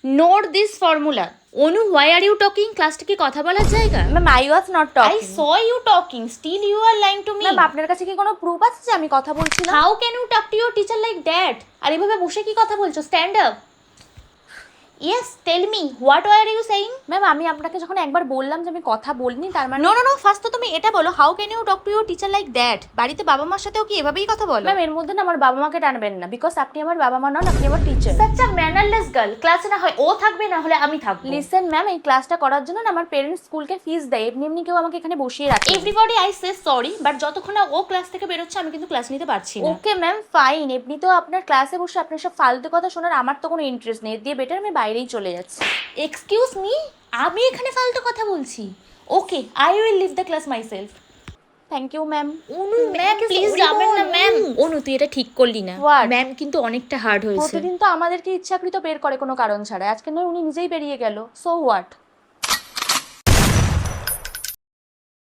Note this formula. Anu, why are you talking? ক্লাসটা কি কথা বলার জায়গা? Ma'am I was not I talking. saw you talking, still you are lying to me. Ma'am আপনার কাছে কি কোনো প্রুফ আছে যে আমি কথা বলছি না? How can you talk to your teacher like that? আর এভাবে বসে কি কথা বলছো? Stand up. Yes, tell me, what were you saying? Ma'am আমি আপনাকে যখন একবার বললাম যে আমি কথা বলিনি তার মানে No, ফার্স্ট তো তুমি এটা বলো, how can you talk to your teacher like that? বাড়িতে বাবা মার সাথেও কি এভাবেই কথা বলো? ম্যাম এর মধ্যে না আমার বাবা মাকে টানবেন না, বিকজ আপনি আমার বাবা মা নন, আপনি আমার teacher. Such a mannerless girl. ক্লাসে না হয় ও থাকবে, না হলে আমি থাকবো। লিসেন ম্যাম, এই ক্লাসটা করার জন্য না আমার পেরেন্টস স্কুলকে ফিস দেয়, এমনি এমনি কেউ আমাকে এখানে বসিয়ে রাখে। Everybody I say sorry, but যতক্ষণ না ও ক্লাস থেকে বেরোচ্ছে আমি কিন্তু ক্লাস নিতে পারছি না। ওকে ম্যাম ফাইন, এমনিতেও আপনার ক্লাসে বসে আপনার সব ফালতু কথা শোনার আমার তো কোনো ইন্টারেস্ট নেই, এর দিয়ে বেটার আমি বাইরেই চলে যাচ্ছি। এক্সকিউজ মি, আমি এখানে ফালতু কথা বলছি? Okay, I will leave the class myself. Thank you ma'am. Anu ma'am please যাবেন না ম্যাম। অনু তুই এটা ঠিক করলি না। What? ম্যাম কিন্তু অনেকটা হার্ড হয়েছে। প্রতিদিন তো আমাদেরকে ইচ্ছাকৃত বের করে কোনো কারণ ছাড়া, আজকে নয় উনি নিজেই বেরিয়ে গেল, সো হোয়াট।